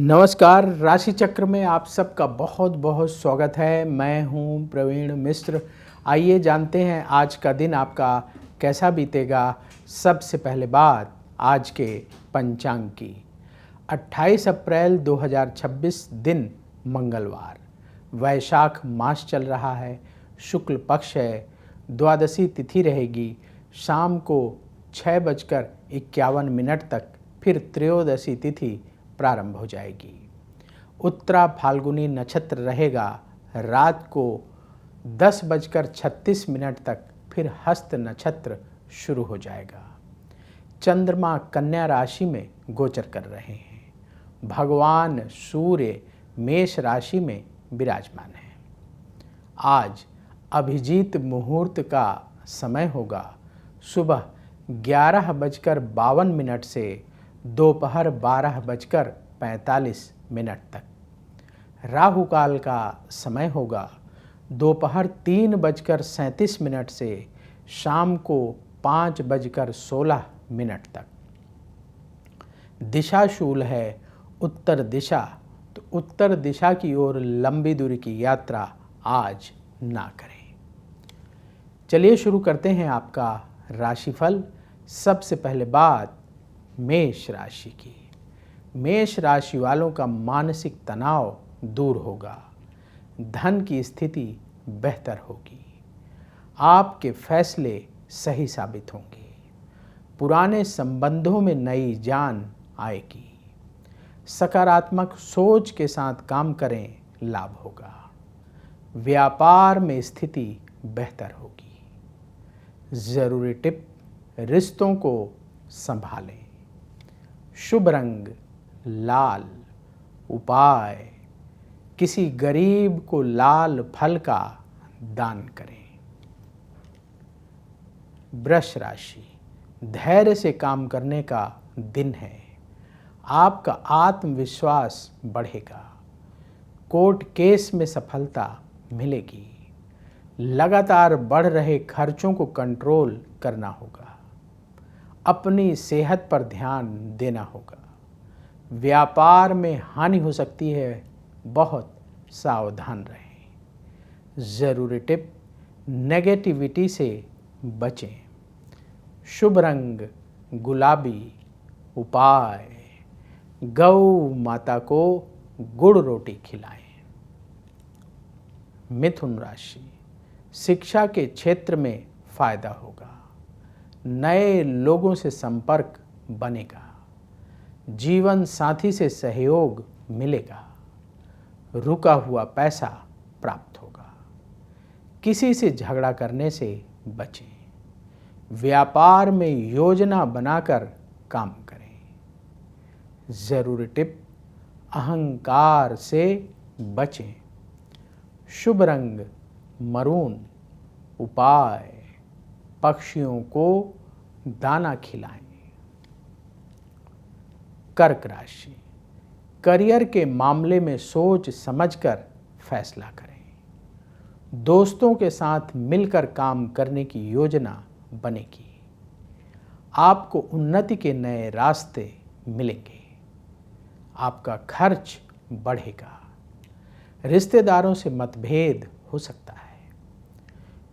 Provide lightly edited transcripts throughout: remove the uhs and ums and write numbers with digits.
नमस्कार। राशि चक्र में आप सबका बहुत बहुत स्वागत है। मैं हूं प्रवीण मिश्र। आइए जानते हैं आज का दिन आपका कैसा बीतेगा। सबसे पहले बात आज के पंचांग की। 28 अप्रैल 2026 दिन मंगलवार, वैशाख मास चल रहा है, शुक्ल पक्ष है, द्वादशी तिथि रहेगी। शाम को 6:51 तक फिर त्रयोदशी तिथि प्रारंभ हो जाएगी। उत्तरा फाल्गुनी नक्षत्र रहेगा। रात को 10:36 तक फिर हस्त नक्षत्र शुरू हो जाएगा। चंद्रमा कन्या राशि में गोचर कर रहे हैं। भगवान सूर्य मेष राशि में विराजमान है। आज अभिजीत मुहूर्त का समय होगा। सुबह 11:52 से दोपहर 12:45 तक। राहु काल का समय होगा दोपहर 3:37 से शाम को 5:16 तक। दिशा शूल है उत्तर दिशा, तो उत्तर दिशा की ओर लंबी दूरी की यात्रा आज ना करें। चलिए शुरू करते हैं आपका राशिफल। सबसे पहले बात मेष राशि की। मेष राशि वालों का मानसिक तनाव दूर होगा। धन की स्थिति बेहतर होगी। आपके फैसले सही साबित होंगे। पुराने संबंधों में नई जान आएगी। सकारात्मक सोच के साथ काम करें, लाभ होगा। व्यापार में स्थिति बेहतर होगी। जरूरी टिप, रिश्तों को संभालें। शुभ रंग लाल। उपाय, किसी गरीब को लाल फल का दान करें। वृष राशि, धैर्य से काम करने का दिन है। आपका आत्मविश्वास बढ़ेगा। कोर्ट केस में सफलता मिलेगी। लगातार बढ़ रहे खर्चों को कंट्रोल करना होगा। अपनी सेहत पर ध्यान देना होगा। व्यापार में हानि हो सकती है, बहुत सावधान रहें। जरूरी टिप, नेगेटिविटी से बचें। शुभ रंग गुलाबी। उपाय, गौ माता को गुड़ रोटी खिलाएं। मिथुन राशि, शिक्षा के क्षेत्र में फायदा होगा। नए लोगों से संपर्क बनेगा। जीवन साथी से सहयोग मिलेगा। रुका हुआ पैसा प्राप्त होगा। किसी से झगड़ा करने से बचें। व्यापार में योजना बनाकर काम करें। जरूरी टिप, अहंकार से बचें। शुभ रंग मरून। उपाय, पक्षियों को दाना खिलाएं। कर्क राशि, करियर के मामले में सोच समझकर फैसला करें। दोस्तों के साथ मिलकर काम करने की योजना बनेगी। आपको उन्नति के नए रास्ते मिलेंगे। आपका खर्च बढ़ेगा। रिश्तेदारों से मतभेद हो सकता है।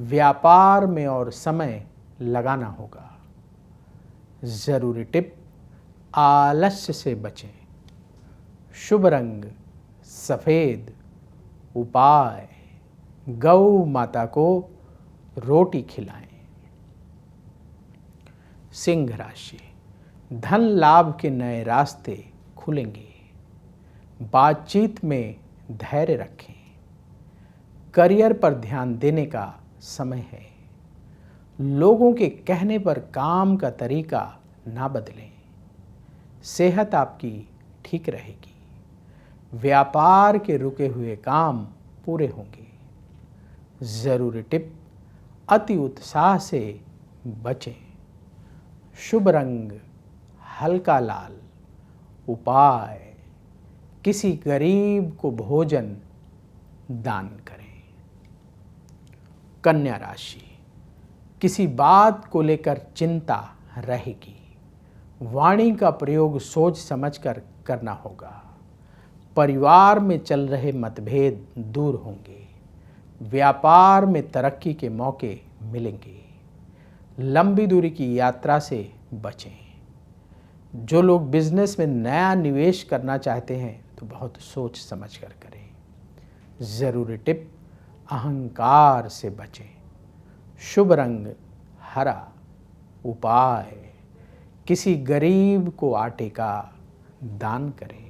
व्यापार में और समय लगाना होगा। जरूरी टिप, आलस्य से बचें। शुभ रंग सफेद। उपाय, गौ माता को रोटी खिलाएं। सिंह राशि, धन लाभ के नए रास्ते खुलेंगे। बातचीत में धैर्य रखें। करियर पर ध्यान देने का समय है। लोगों के कहने पर काम का तरीका ना बदलें। सेहत आपकी ठीक रहेगी। व्यापार के रुके हुए काम पूरे होंगे। जरूरी टिप, अति उत्साह से बचें। शुभ रंग हल्का लाल। उपाय, किसी गरीब को भोजन दान करें। कन्या राशि, किसी बात को लेकर चिंता रहेगी। वाणी का प्रयोग सोच समझकर करना होगा। परिवार में चल रहे मतभेद दूर होंगे। व्यापार में तरक्की के मौके मिलेंगे। लंबी दूरी की यात्रा से बचें। जो लोग बिजनेस में नया निवेश करना चाहते हैं तो बहुत सोच समझ कर करें। ज़रूरी टिप, अहंकार से बचें। शुभ रंग हरा। उपाय, किसी गरीब को आटे का दान करें।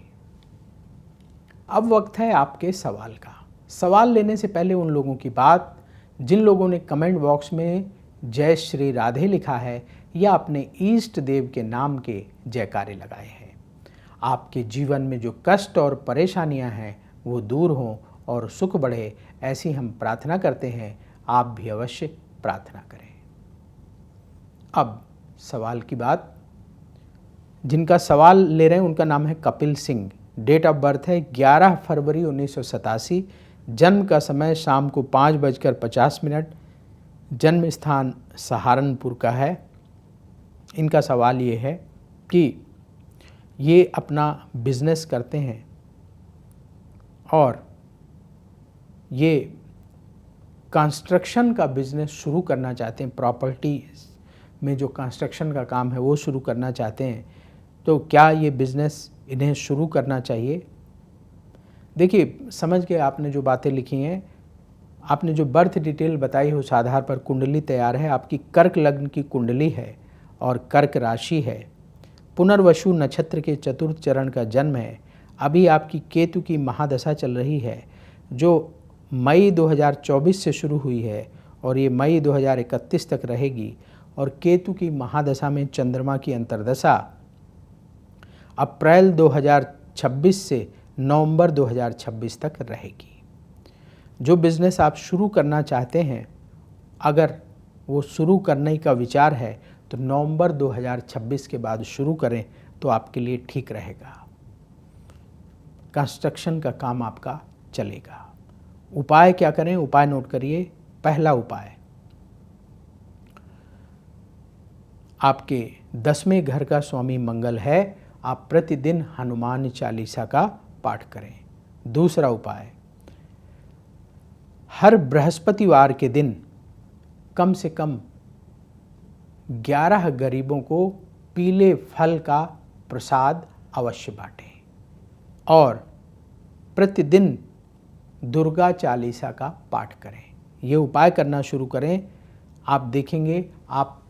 अब वक्त है आपके सवाल का। सवाल लेने से पहले उन लोगों की बात जिन लोगों ने कमेंट बॉक्स में जय श्री राधे लिखा है या अपने ईष्ट देव के नाम के जयकारे लगाए हैं। आपके जीवन में जो कष्ट और परेशानियां हैं वो दूर हों और सुख बढ़े, ऐसी हम प्रार्थना करते हैं। आप भी अवश्य प्रार्थना करें। अब सवाल की बात। जिनका सवाल ले रहे हैं उनका नाम है Kapil Singh. Date of birth है 11 फरवरी 1987। जन्म का समय शाम को 5:50। जन्म स्थान सहारनपुर का है। इनका सवाल ये है कि ये अपना बिजनेस करते हैं और ये कंस्ट्रक्शन का बिजनेस शुरू करना चाहते हैं। प्रॉपर्टी में जो कंस्ट्रक्शन का काम है वो शुरू करना चाहते हैं। तो क्या ये बिज़नेस इन्हें शुरू करना चाहिए? देखिए, समझ के आपने जो बातें लिखी हैं, आपने जो बर्थ डिटेल बताई है उस आधार पर कुंडली तैयार है। आपकी कर्क लग्न की कुंडली है और कर्क राशि है। पुनर्वसु नक्षत्र के चतुर्थ चरण का जन्म है। अभी आपकी केतु की महादशा चल रही है जो मई 2024 से शुरू हुई है और ये मई 2031 तक रहेगी। और केतु की महादशा में चंद्रमा की अंतर्दशा अप्रैल 2026 से नवंबर 2026 तक रहेगी। जो बिज़नेस आप शुरू करना चाहते हैं, अगर वो शुरू करने का विचार है तो नवंबर 2026 के बाद शुरू करें तो आपके लिए ठीक रहेगा। कंस्ट्रक्शन का काम आपका चलेगा। उपाय क्या करें? उपाय नोट करिए। पहला उपाय, आपके 10वें घर का स्वामी मंगल है, आप प्रतिदिन हनुमान चालीसा का पाठ करें। दूसरा उपाय, हर बृहस्पतिवार के दिन कम से कम 11 गरीबों को पीले फल का प्रसाद अवश्य बांटें और प्रतिदिन दुर्गा चालीसा का पाठ करें। ये उपाय करना शुरू करें। आप देखेंगे आप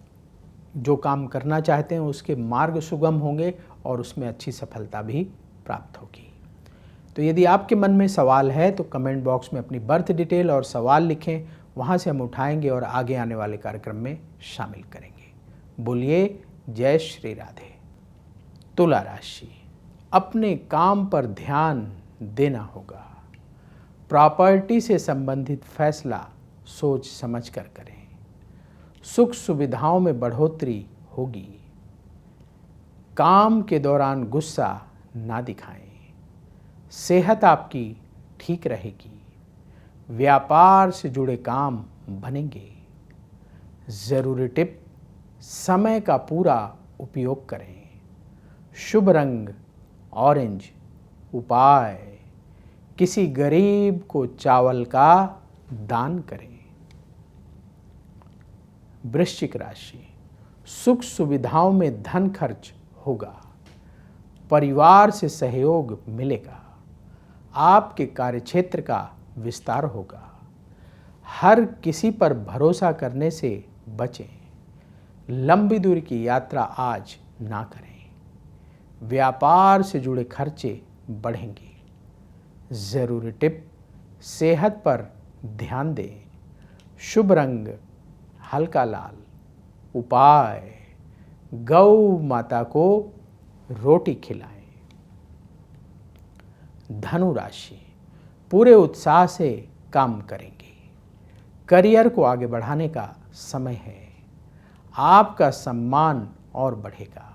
जो काम करना चाहते हैं उसके मार्ग सुगम होंगे और उसमें अच्छी सफलता भी प्राप्त होगी। तो यदि आपके मन में सवाल है तो कमेंट बॉक्स में अपनी बर्थ डिटेल और सवाल लिखें, वहाँ से हम उठाएंगे और आगे आने वाले कार्यक्रम में शामिल करेंगे। बोलिए जय श्री राधे। तुला राशि, अपने काम पर ध्यान देना होगा। प्रॉपर्टी से संबंधित फैसला सोच समझ कर करें। सुख सुविधाओं में बढ़ोतरी होगी। काम के दौरान गुस्सा ना दिखाएं। सेहत आपकी ठीक रहेगी। व्यापार से जुड़े काम बनेंगे। ज़रूरी टिप, समय का पूरा उपयोग करें। शुभ रंग ऑरेंज। उपाय, किसी गरीब को चावल का दान करें। वृश्चिक राशि, सुख सुविधाओं में धन खर्च होगा। परिवार से सहयोग मिलेगा। आपके कार्यक्षेत्र का विस्तार होगा। हर किसी पर भरोसा करने से बचें। लंबी दूरी की यात्रा आज ना करें। व्यापार से जुड़े खर्चे बढ़ेंगे। ज़रूरी टिप, सेहत पर ध्यान दें। शुभ रंग हल्का लाल। उपाय, गौ माता को रोटी खिलाएं। धनु राशि, पूरे उत्साह से काम करेंगे। करियर को आगे बढ़ाने का समय है। आपका सम्मान और बढ़ेगा।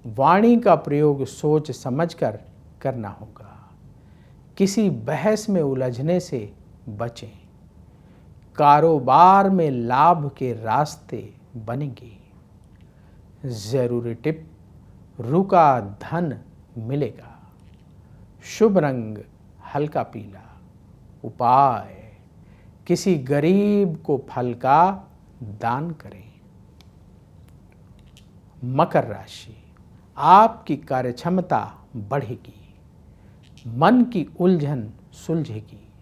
वाणी का प्रयोग सोच समझकर करना होगा। किसी बहस में उलझने से बचें। कारोबार में लाभ के रास्ते बनेंगे। ज़रूरी टिप, रुका धन मिलेगा। शुभ रंग हल्का पीला। उपाय किसी गरीब को फल का दान करें। मकर राशि, आपकी कार्यक्षमता बढ़ेगी, मन की उलझन सुलझेगी,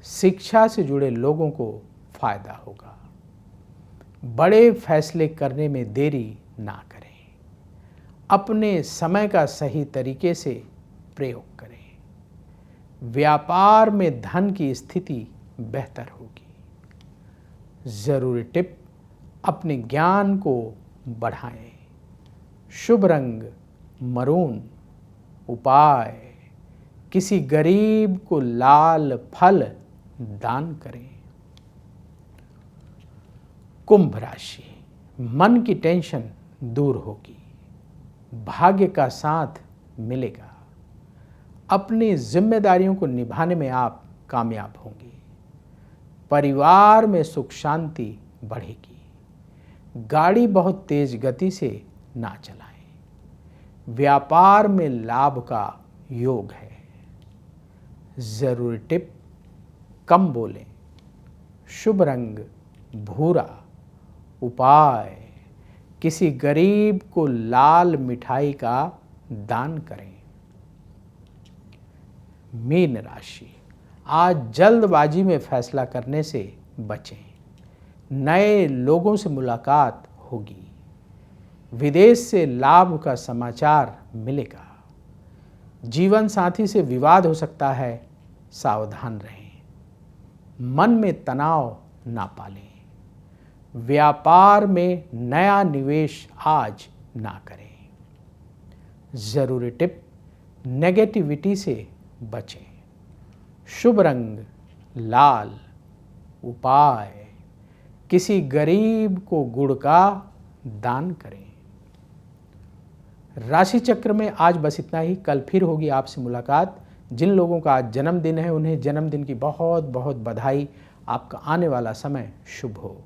शिक्षा से जुड़े लोगों को फायदा होगा। बड़े फैसले करने में देरी ना करें, अपने समय का सही तरीके से प्रयोग करें। व्यापार में धन की स्थिति बेहतर होगी। जरूरी टिप, अपने ज्ञान को बढ़ाएं। शुभ रंग मरून। उपाय किसी गरीब को लाल फल दान करें। कुंभ राशि, मन की टेंशन दूर होगी, भाग्य का साथ मिलेगा, अपनी जिम्मेदारियों को निभाने में आप कामयाब होंगे। परिवार में सुख शांति बढ़ेगी। गाड़ी बहुत तेज गति से ना चलाएं। व्यापार में लाभ का योग है। जरूरी टिप, कम बोलें। शुभ रंग भूरा। उपाय किसी गरीब को लाल मिठाई का दान करें। मीन राशि, आज जल्दबाजी में फैसला करने से बचें। नए लोगों से मुलाकात होगी। विदेश से लाभ का समाचार मिलेगा। जीवन साथी से विवाद हो सकता है, सावधान रहें। मन में तनाव ना पालें। व्यापार में नया निवेश आज ना करें। जरूरी टिप, नेगेटिविटी से बचें। शुभ रंग लाल। उपाय किसी गरीब को गुड़ का दान करें। राशि चक्र में आज बस इतना ही। कल फिर होगी आपसे मुलाकात। जिन लोगों का आज जन्मदिन है उन्हें जन्मदिन की बहुत बहुत बधाई। आपका आने वाला समय शुभ हो।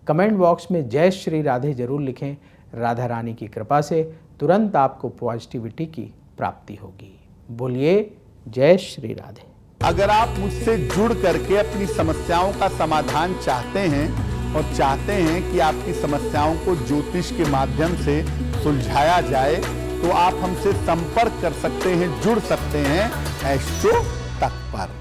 कमेंट बॉक्स में जय श्री राधे जरूर लिखें। राधा रानी की कृपा से तुरंत आपको पॉजिटिविटी की प्राप्ति होगी। बोलिए जय श्री राधे। अगर आप मुझसे जुड़ करके अपनी समस्याओं का समाधान चाहते हैं और चाहते हैं कि आपकी समस्याओं को ज्योतिष के माध्यम से सुलझाया जाए, तो आप हमसे संपर्क कर सकते हैं, जुड़ सकते हैं एस्ट्रो तक पर।